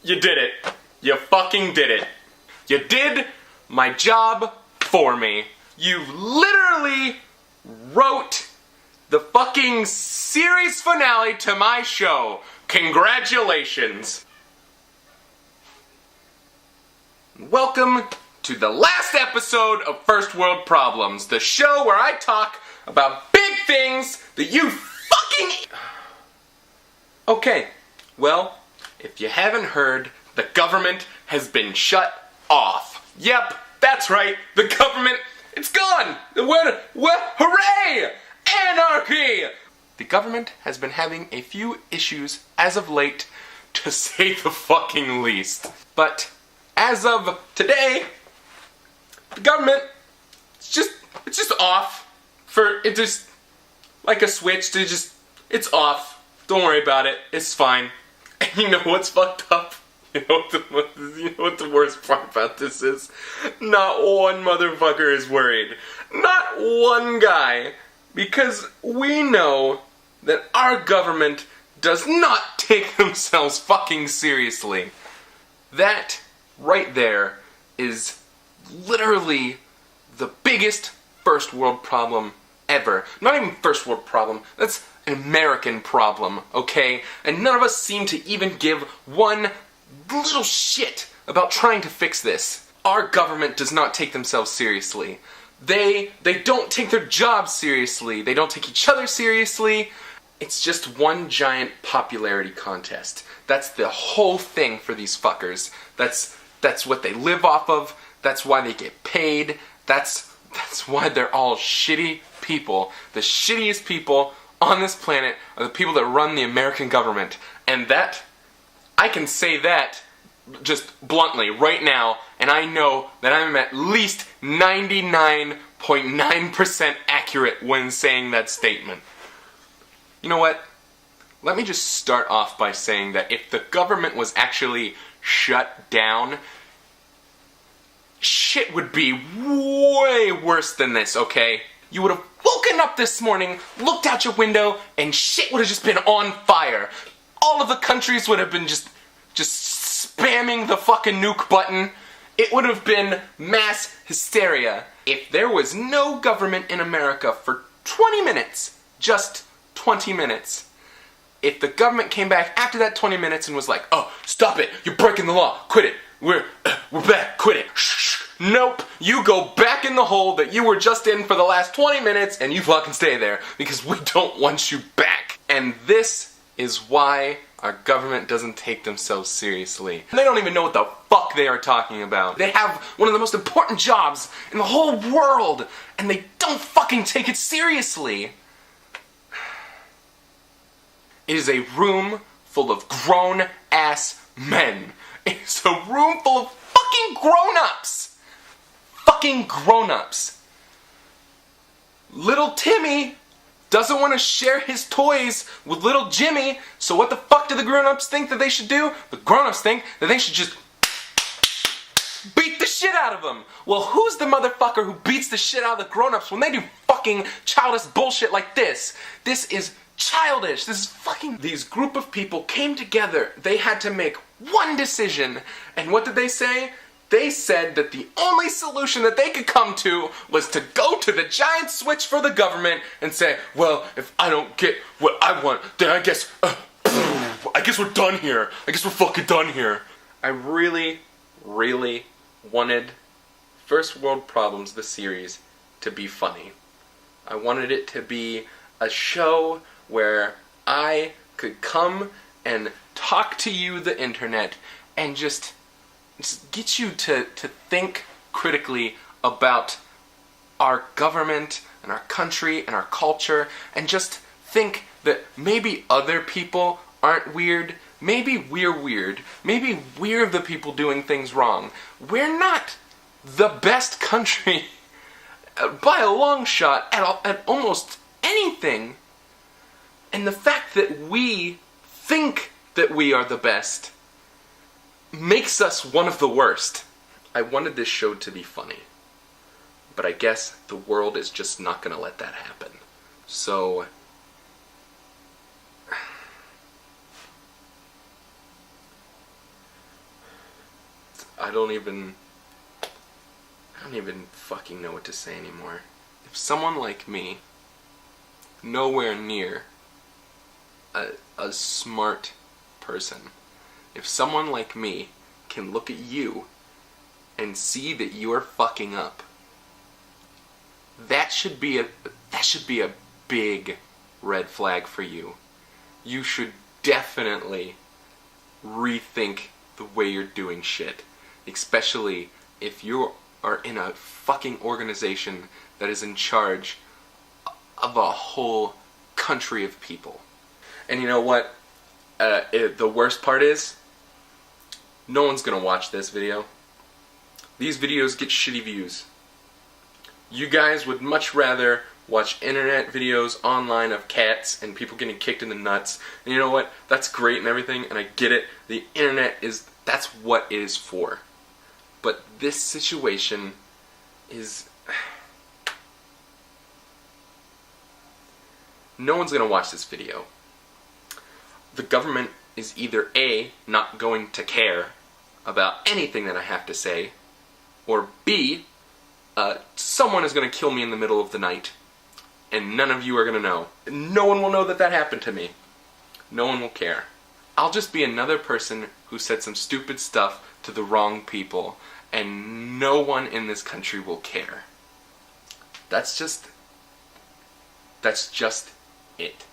You did it. You fucking did it. You did my job for me. You literally wrote the fucking series finale to my show. Congratulations. Welcome to the last episode of First World Problems, the show where I talk about big things that you fucking... Okay, well, if you haven't heard, the government has been shut off. Yep, that's right, the government, it's gone! Hooray! Anarchy! The government has been having a few issues as of late, to say the fucking least. But as of today, the government, it's just off. It just, like a switch, it's off. Don't worry about it, it's fine. And you know what's fucked up? You know what the worst part about this is? Not one motherfucker is worried. Not one guy. Because we know that our government does not take themselves fucking seriously. That right there is literally the biggest first world problem ever. Not even first world problem, that's an American problem, okay? And none of us seem to even give one little shit about trying to fix this. Our government does not take themselves seriously. They don't take their jobs seriously. They don't take each other seriously. It's just one giant popularity contest. That's the whole thing for these fuckers. That's what they live off of. That's why they get paid. That's why they're all shitty people. The shittiest people on this planet are the people that run the American government. And that, I can say that just bluntly right now, and I know that I'm at least 99.9% accurate when saying that statement. You know what? Let me just start off by saying that if the government was actually shut down, shit would be way worse than this, okay? You would have woken up this morning, looked out your window, and shit would have just been on fire. All of the countries would have been just spamming the fucking nuke button. It would have been mass hysteria. If there was no government in America for 20 minutes, just 20 minutes, if the government came back after that 20 minutes and was like, oh, stop it, you're breaking the law, quit it, we're back, quit it, shh. Nope, you go back in the hole that you were just in for the last 20 minutes and you fucking stay there because we don't want you back. And this is why our government doesn't take themselves seriously. They don't even know what the fuck they are talking about. They have one of the most important jobs in the whole world and they don't fucking take it seriously. It is a room full of grown-ass men. It's a room full of fucking grown-ups. Fucking grown-ups. Little Timmy doesn't want to share his toys with little Jimmy, so what the fuck do the grown-ups think that they should do? The grown-ups think that they should just beat the shit out of them. Well, who's the motherfucker who beats the shit out of the grown-ups when they do fucking childish bullshit like this? This is childish. This is fucking... These group of people came together. They had to make one decision. And what did they say? They said that the only solution that they could come to was to go to the giant switch for the government and say, well, if I don't get what I want, then I guess we're done here. I guess we're fucking done here. I really, really wanted First World Problems, the series, to be funny. I wanted it to be a show where I could come and talk to you, the internet, and just get you to think critically about our government and our country and our culture, and just think that maybe other people aren't weird, maybe we're weird, maybe we're the people doing things wrong. We're not the best country by a long shot at almost anything. And the fact that we think that we are the best makes us one of the worst. I wanted this show to be funny, but I guess the world is just not gonna let that happen. So I don't even fucking know what to say anymore. If someone like me, nowhere near a smart person, if someone like me can look at you and see that you're fucking up, that should be a big red flag for you. You should definitely rethink the way you're doing shit, especially if you are in a fucking organization that is in charge of a whole country of people. And you know what? The worst part is, no one's gonna watch this video. These videos get shitty views. You guys would much rather watch internet videos online of cats and people getting kicked in the nuts. And you know what? That's great and everything, and I get it. The internet that's what it is for. But this situation is... No one's gonna watch this video. The government is either A, not going to care about anything that I have to say, or B, someone is going to kill me in the middle of the night, and none of you are going to know. No one will know that that happened to me. No one will care. I'll just be another person who said some stupid stuff to the wrong people, and no one in this country will care. That's just it.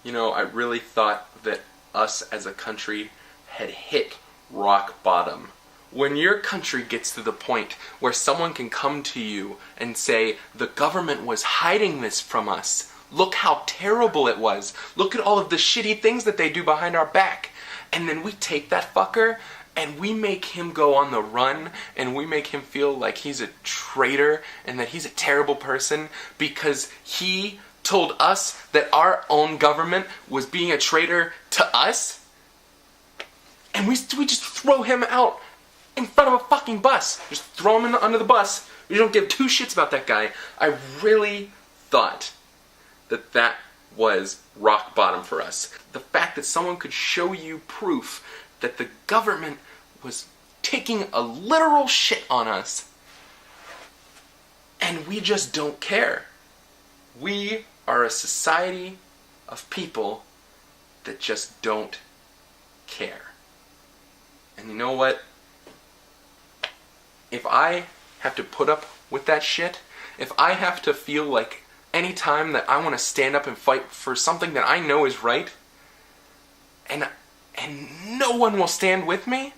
You know, I really thought that us as a country had hit rock bottom. When your country gets to the point where someone can come to you and say, the government was hiding this from us. Look how terrible it was. Look at all of the shitty things that they do behind our back. And then we take that fucker and we make him go on the run, and we make him feel like he's a traitor and that he's a terrible person because he told us that our own government was being a traitor to us. And we just throw him out in front of a fucking bus. Just throw him under the bus. We don't give two shits about that guy. I really thought that that was rock bottom for us. The fact that someone could show you proof that the government was taking a literal shit on us, and we just don't care. We are a society of people that just don't care. And you know what? If I have to put up with that shit, if I have to feel like any time that I want to stand up and fight for something that I know is right, and no one will stand with me,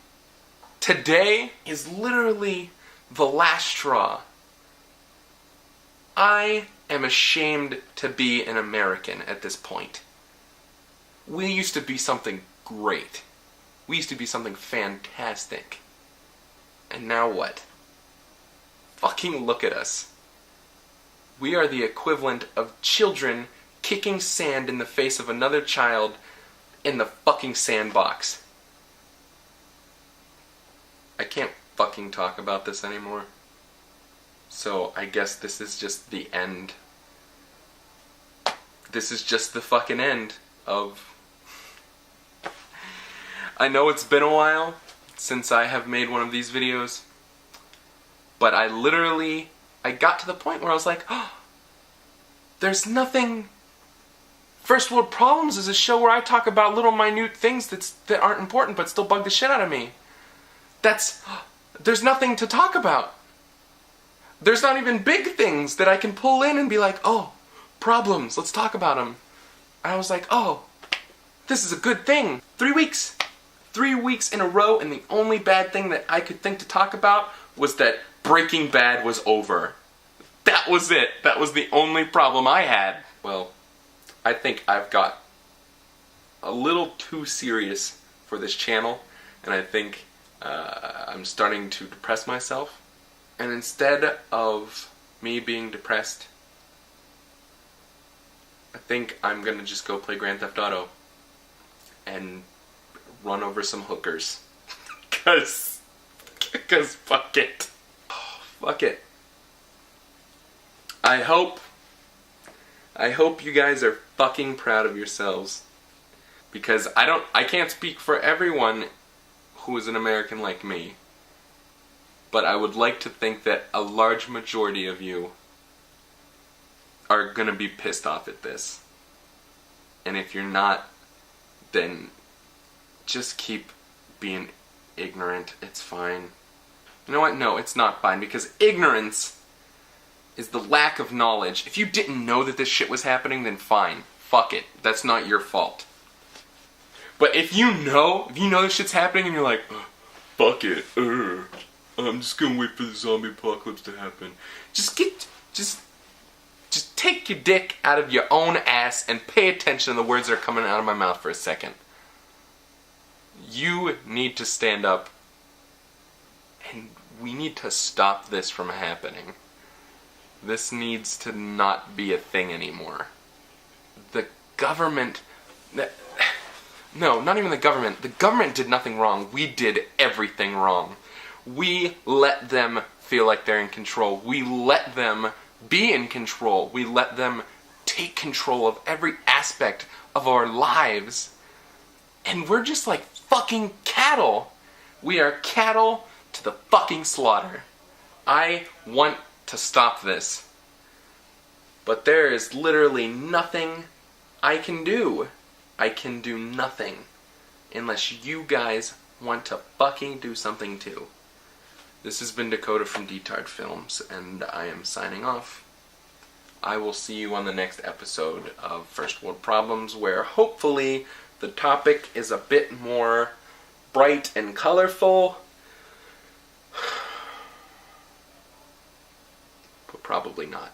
today is literally the last straw. I am ashamed to be an American at this point. We used to be something great. We used to be something fantastic. And now what? Fucking look at us. We are the equivalent of children kicking sand in the face of another child in the fucking sandbox. I can't fucking talk about this anymore. So I guess this is just the end. This is just the fucking end of... I know it's been a while since I have made one of these videos, but I got to the point where I was like, oh, there's nothing... First World Problems is a show where I talk about little minute things that aren't important but still bug the shit out of me. There's nothing to talk about. There's not even big things that I can pull in and be like, oh, problems, let's talk about them. And I was like, oh, this is a good thing. 3 weeks. 3 weeks in a row, and the only bad thing that I could think to talk about was that Breaking Bad was over. That was it. That was the only problem I had. Well, I think I've got a little too serious for this channel, and I think I'm starting to depress myself. And instead of me being depressed, I think I'm gonna just go play Grand Theft Auto and run over some hookers. Cause fuck it. Oh, fuck it. I hope you guys are fucking proud of yourselves. Because I can't speak for everyone who is an American like me. but I would like to think that a large majority of you are gonna be pissed off at this. And if you're not, then just keep being ignorant. It's fine. You know what? No, it's not fine, because ignorance is the lack of knowledge. If you didn't know that this shit was happening, then fine. Fuck it. That's not your fault. But if you know this shit's happening and you're like, fuck it, I'm just gonna wait for the zombie apocalypse to happen. Just take your dick out of your own ass and pay attention to the words that are coming out of my mouth for a second. You need to stand up, and we need to stop this from happening. This needs to not be a thing anymore. The government... No, not even the government. The government did nothing wrong. We did everything wrong. We let them feel like they're in control. We let them be in control. We let them take control of every aspect of our lives. And we're just like fucking cattle. We are cattle to the fucking slaughter. I want to stop this. But there is literally nothing I can do. I can do nothing unless you guys want to fucking do something too. This has been Dakoda from DtardFilms, and I am signing off. I will see you on the next episode of First World Problems, where hopefully the topic is a bit more bright and colorful. But probably not.